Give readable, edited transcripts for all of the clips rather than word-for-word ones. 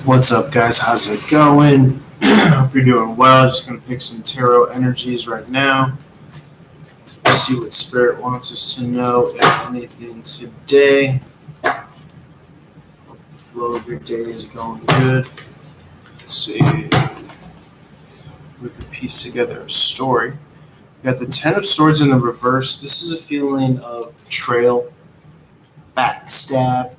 What's up, guys? How's it going? Hope you're doing well. Just going to pick some tarot energies right now. See what Spirit wants us to know, if anything, today. Hope the flow of your day is going good. Let's see. We can piece together a story. We got the Ten of Swords in the reverse. This is a feeling of betrayal, backstab,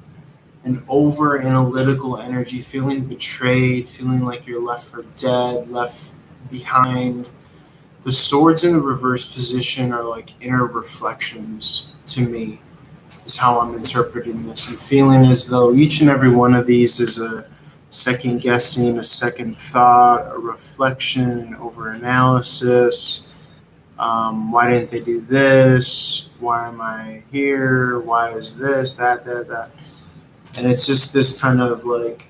an over analytical energy, feeling betrayed, feeling like you're left for dead, left behind. The swords in the reverse position are like inner reflections to me, is how I'm interpreting this. I'm feeling as though each and every one of these is a second guessing, a second thought, a reflection, an over analysis. Why didn't they do this? Why am I here? Why is this, that? And it's just this kind of like,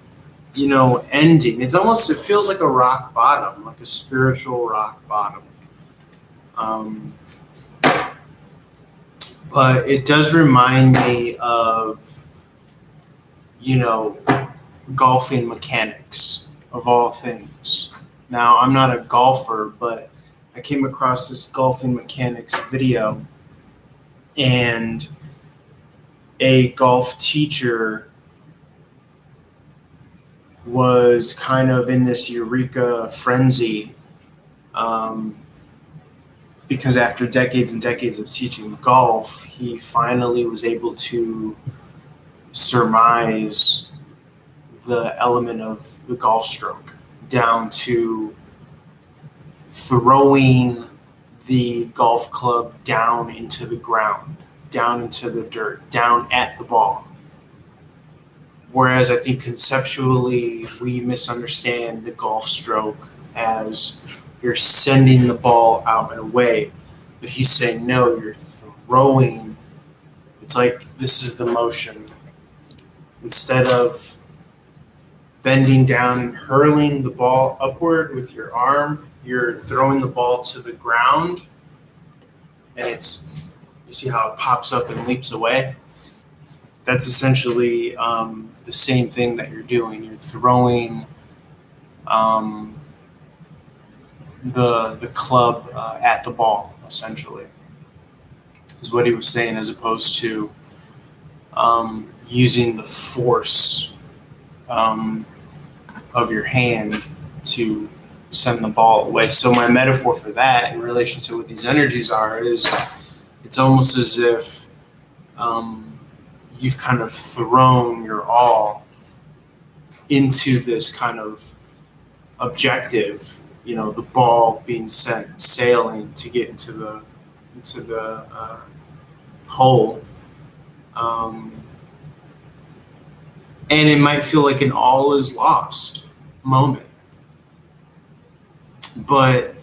ending. It feels like a rock bottom, like a spiritual rock bottom. But it does remind me of, golfing mechanics of all things. Now, I'm not a golfer, but I came across this golfing mechanics video, and a golf teacher was kind of in this eureka frenzy, because after decades and decades of teaching golf, he finally was able to surmise the element of the golf stroke down to throwing the golf club down into the ground, down into the dirt, down at the ball. Whereas I think conceptually we misunderstand the golf stroke as you're sending the ball out and away. But he's saying, no, you're throwing. It's like this is the motion. Instead of bending down and hurling the ball upward with your arm, you're throwing the ball to the ground. And you see how it pops up and leaps away? That's essentially the same thing that you're doing. You're throwing the club at the ball, essentially, is what he was saying, as opposed to using the force of your hand to send the ball away. So my metaphor for that in relation to what these energies are is it's almost as if you've kind of thrown your all into this kind of objective, the ball being sent sailing to get into the hole. And it might feel like an all is lost moment. But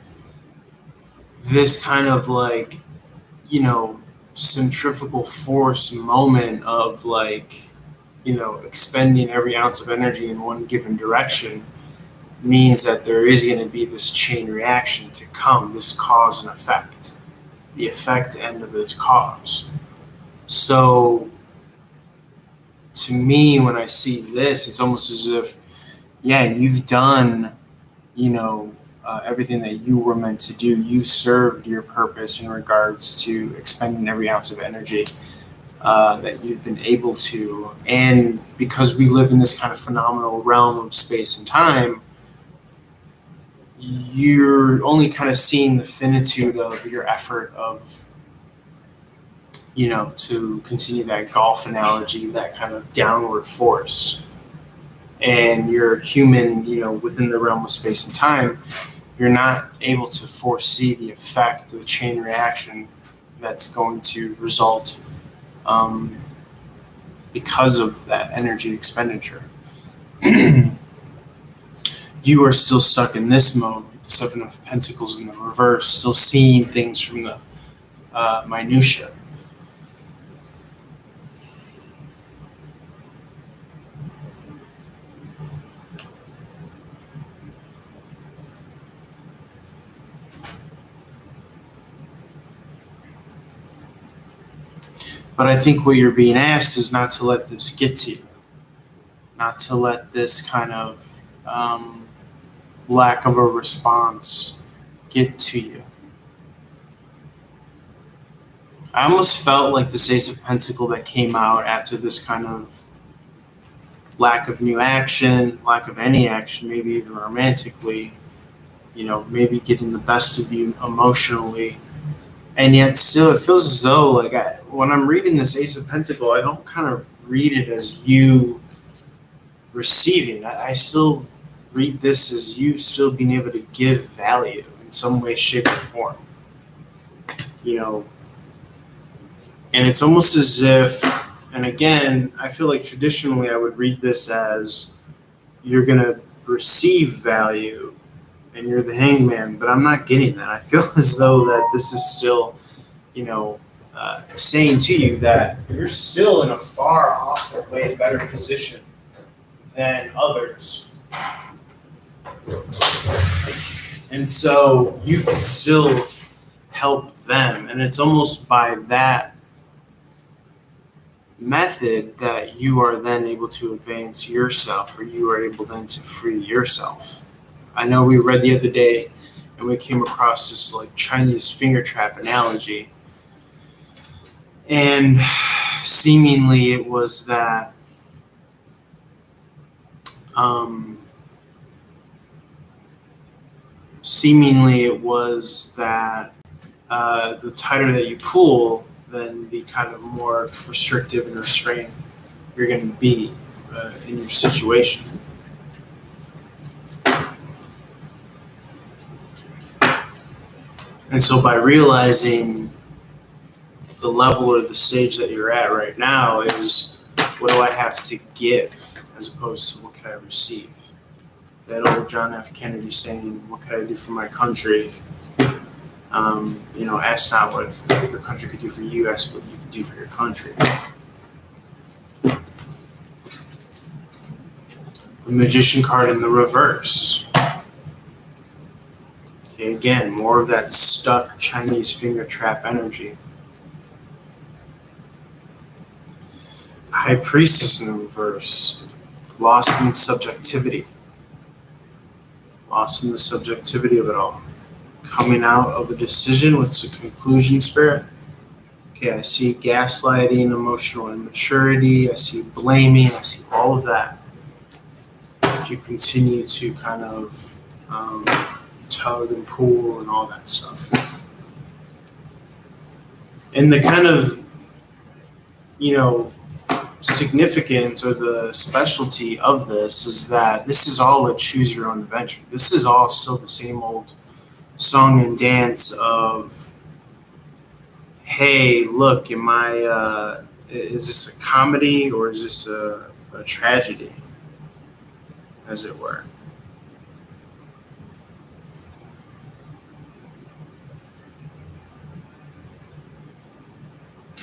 this kind of like, centrifugal force moment of like, expending every ounce of energy in one given direction means that there is going to be this chain reaction to come, this cause and effect, the effect end of this cause. So to me, when I see this, it's almost as if, you've done, everything that you were meant to do. You served your purpose in regards to expending every ounce of energy that you've been able to. And because we live in this kind of phenomenal realm of space and time, you're only kind of seeing the finitude of your effort of, to continue that golf analogy, that kind of downward force. And you're human, within the realm of space and time, you're not able to foresee the effect, the chain reaction that's going to result because of that energy expenditure. You are still stuck in this mode with the Seven of Pentacles in the reverse, still seeing things from the minutia. But I think what you're being asked is not to let this get to you. not to let this kind of lack of a response get to you. I almost felt like this Ace of Pentacles that came out after this kind of lack of new action, lack of any action, maybe even romantically, maybe getting the best of you emotionally. And yet still it feels as though like when I'm reading this Ace of Pentacles, I don't kind of read it as you receiving. I still read this as you still being able to give value in some way, shape, or form. And it's almost as if, and again, I feel like traditionally I would read this as you're going to receive value and you're the hangman, but I'm not getting that. I feel as though that this is still, saying to you that you're still in a far off or way better position than others. And so you can still help them. And it's almost by that method that you are then able to advance yourself, or you are able then to free yourself. I know we read the other day and we came across this like Chinese finger trap analogy, and seemingly it was that the tighter that you pull, then the kind of more restrictive and restrained you're going to be in your situation. And so by realizing the level or the stage that you're at right now is, what do I have to give as opposed to what can I receive? That old John F. Kennedy saying, what can I do for my country? Ask not what your country could do for you, ask what you could do for your country. The Magician card in the reverse. Okay, again, more of that stuck Chinese finger trap energy. High Priestess in the reverse. Lost in subjectivity. Lost in the subjectivity of it all. Coming out of a decision with some conclusion spirit. Okay, I see gaslighting, emotional immaturity, I see blaming, I see all of that. If you continue to kind of tug and pull and all that stuff. And the kind of, significance or the specialty of this is that this is all a choose your own adventure. This is all still the same old song and dance of, hey, look, is this a comedy or is this a tragedy, as it were?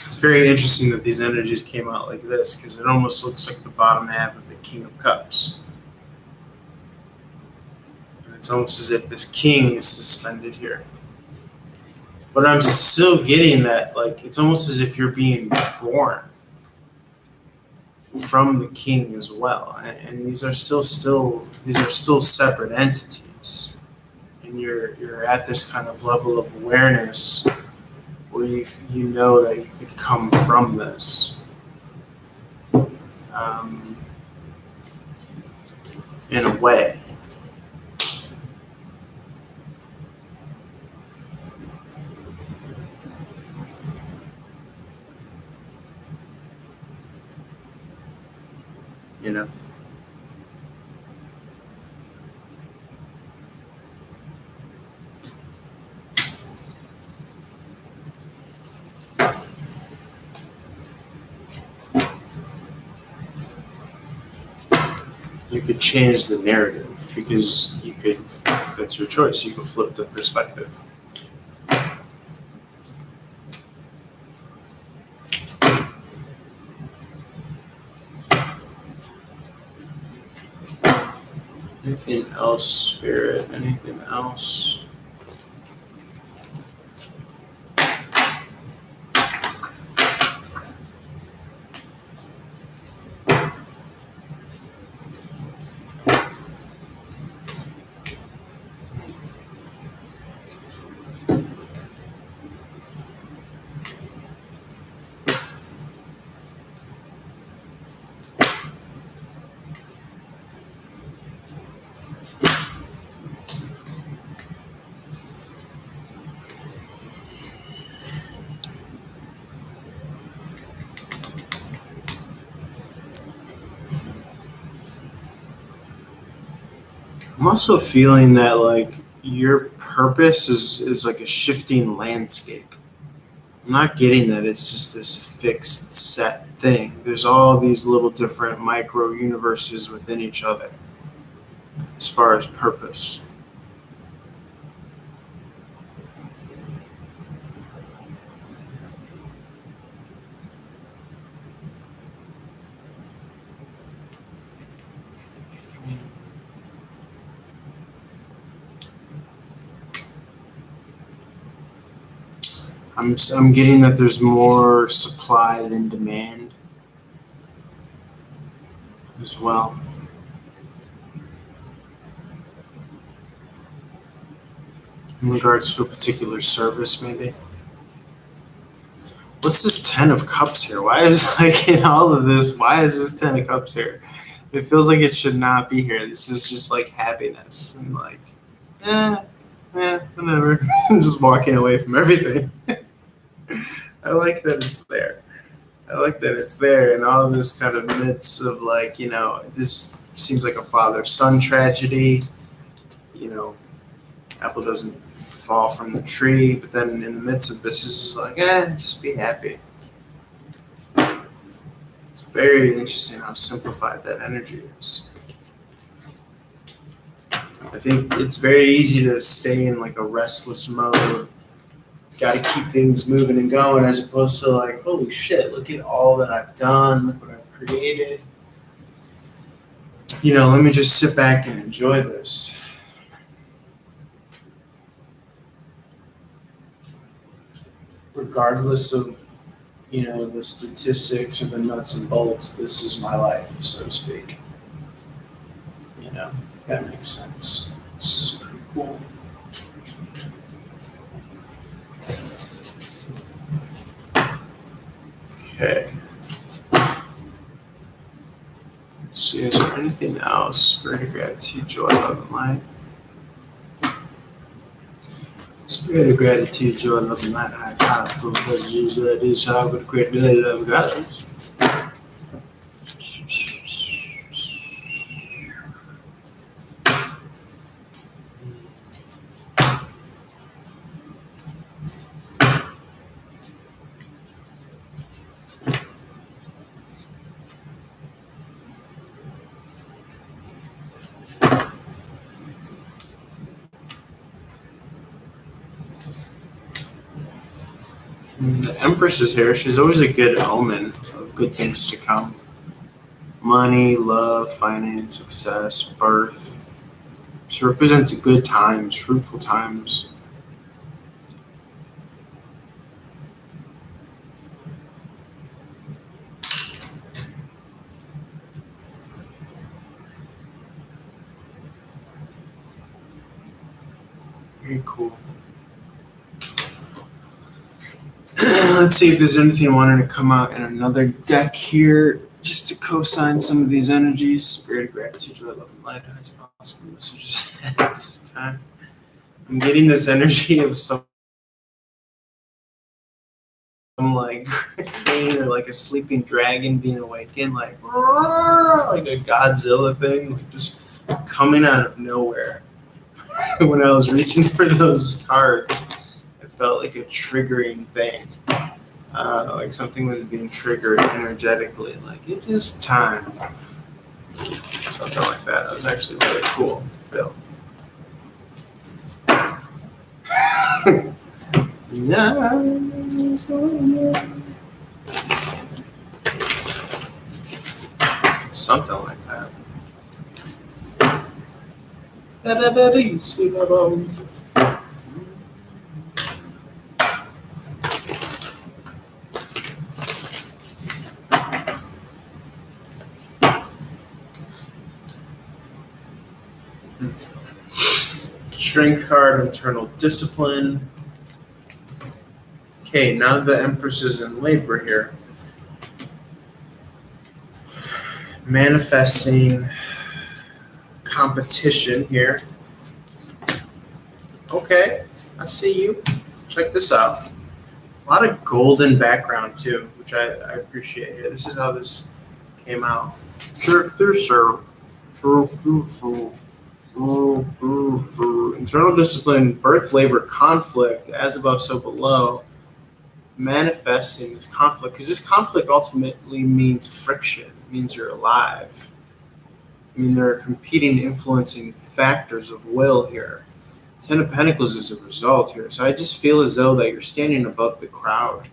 It's very interesting that these energies came out like this, because it almost looks like the bottom half of the King of Cups. And it's almost as if this king is suspended here. But I'm still getting that, like, it's almost as if you're being born from the king as well. And these are still separate entities. And you're at this kind of level of awareness where you know that you could come from this. In a way. You could change the narrative because that's your choice. You can flip the perspective. Anything else, Spirit? Anything else? I'm also feeling that like your purpose is like a shifting landscape. I'm not getting that it's just this fixed set thing. There's all these little different micro universes within each other as far as purpose. I'm getting that there's more supply than demand as well. In regards to a particular service, maybe. What's this Ten of Cups here? Why is like in all of this? Why is this Ten of Cups here? It feels like it should not be here. This is just like happiness and like, whatever. I'm just walking away from everything. I like that it's there. I like that it's there, and all of this kind of midst of like, this seems like a father-son tragedy. You know, apple doesn't fall from the tree, but then in the midst of this is like, just be happy. It's very interesting how simplified that energy is. I think it's very easy to stay in like a restless mode. Got to keep things moving and going, as opposed to like, holy shit, look at all that I've done, look what I've created. Let me just sit back and enjoy this. Regardless of, the statistics or the nuts and bolts, this is my life, so to speak. If that makes sense. This is pretty cool. Okay. Let's see, is there anything else? Spirit of gratitude, joy, love, and light. Spirit of gratitude, joy, love, and light. High powerful messages that is how good create the love of God. The Empress is here. She's always a good omen of good things to come. Money, love, finance, success, birth. She represents good times, fruitful times. Very cool. Let's see if there's anything wanting to come out in another deck here, just to co-sign some of these energies. Spirit of gratitude, joy, love, and light. It's possible messages at this time. I'm getting this energy of some like or like a sleeping dragon being awakened, like a Godzilla thing, like just coming out of nowhere. When I was reaching for those cards, it felt like a triggering thing. Like something was being triggered energetically, like it is time. Something like that. It was actually really cool to feel. Something like that. Strength card, internal discipline. Okay, now the Empress is in labor here. Manifesting competition here. Okay, I see you. Check this out. A lot of golden background too, which I appreciate here. This is how this came out. Sure. Ooh, ooh, ooh. Internal discipline, birth, labor, conflict, as above, so below. Manifesting this conflict, because this conflict ultimately means friction, it means you're alive. I mean, there are competing influencing factors of will here. Ten of Pentacles is a result here. So I just feel as though that you're standing above the crowd.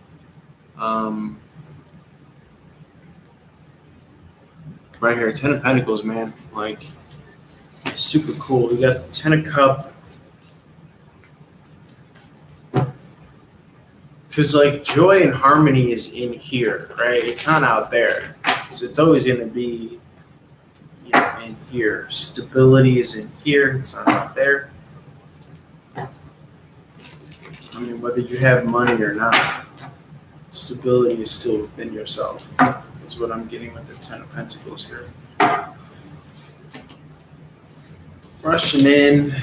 Right here, Ten of Pentacles, man. Like, super cool. We got the Ten of Cups. Because, like, joy and harmony is in here, right? It's not out there. It's always going to be, you know, in here. Stability is in here. It's not out there. I mean, whether you have money or not, stability is still within yourself, is what I'm getting with the Ten of Pentacles here. Rushing in,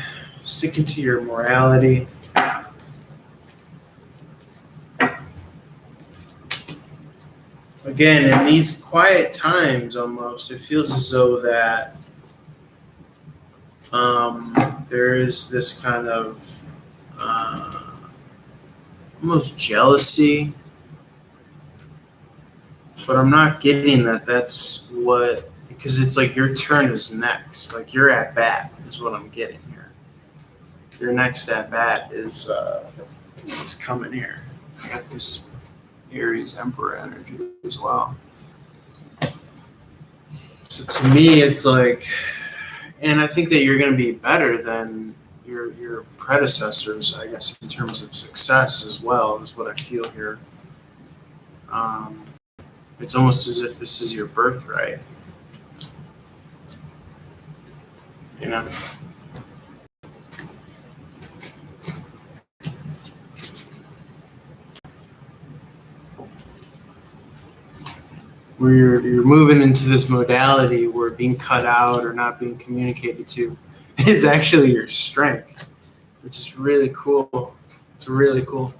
sticking to your morality. Again, in these quiet times almost, it feels as though that there is this kind of almost jealousy, but I'm not getting that that's what, because it's like your turn is next, like you're at bat is what I'm getting here. Your next at bat is coming here. I got this Aries Emperor energy as well. So to me, it's like, and I think that you're going to be better than your predecessors, I guess, in terms of success as well, is what I feel here. It's almost as if this is your birthright. You know? Where you're moving into this modality where being cut out or not being communicated to is actually your strength, which is really cool. It's really cool.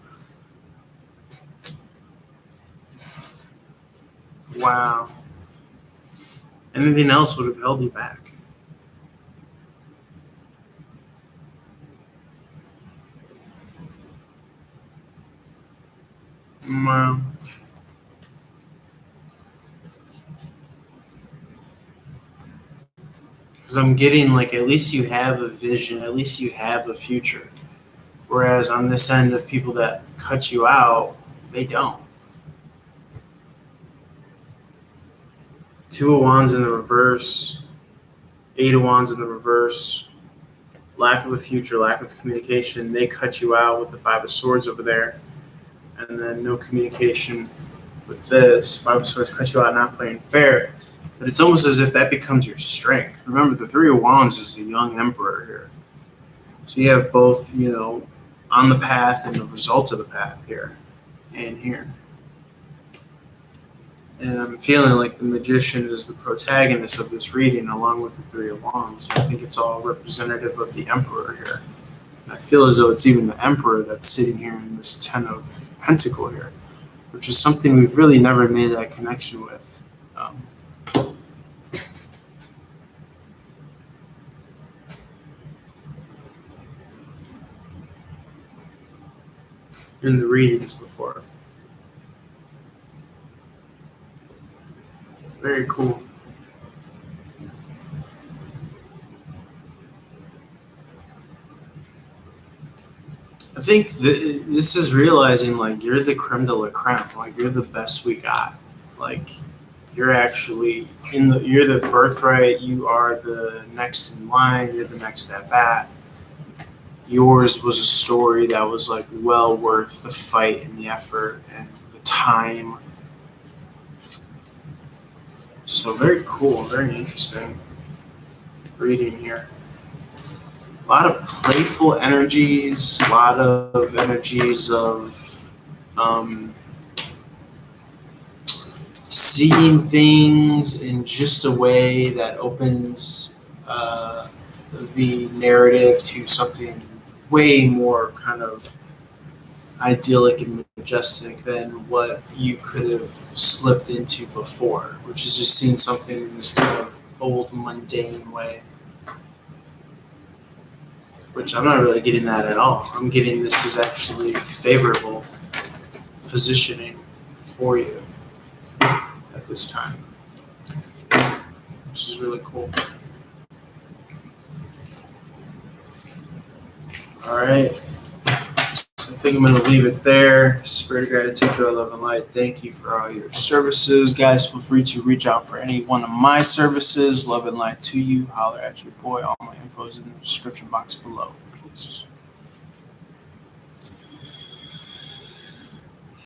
Wow. Anything else would have held you back. Wow. Because I'm getting like, at least you have a vision, at least you have a future. Whereas on this end of people that cut you out, they don't. Two of Wands in the reverse, Eight of Wands in the reverse, lack of a future, lack of communication. They cut you out with the Five of Swords over there. And then no communication with this. Five of Swords cut you out, not playing fair. But it's almost as if that becomes your strength. Remember, the Three of Wands is the young emperor here. So you have both, you know, on the path and the result of the path here and here. And I'm feeling like the Magician is the protagonist of this reading along with the Three of Wands. I think it's all representative of the Emperor here. And I feel as though it's even the Emperor that's sitting here in this Ten of Pentacles here, which is something we've really never made that connection with. In the readings before. Very cool. I think this is realizing like you're the creme de la creme, like you're the best we got. Like you're actually you're the birthright, you are the next in line, you're the next at bat. Yours was a story that was like well worth the fight and the effort and the time. So very cool, very interesting reading here. A lot of playful energies, a lot of energies of seeing things in just a way that opens the narrative to something way more kind of idyllic and majestic than what you could have slipped into before, which is just seeing something in this kind of old, mundane way. which I'm not really getting that at all. I'm getting this is actually favorable positioning for you at this time, which is really cool. All right. So I think I'm going to leave it there. Spirit of gratitude, joy, love, and light. Thank you for all your services. Guys, feel free to reach out for any one of my services. Love and light to you. Holler at your boy. All my info is in the description box below. Peace.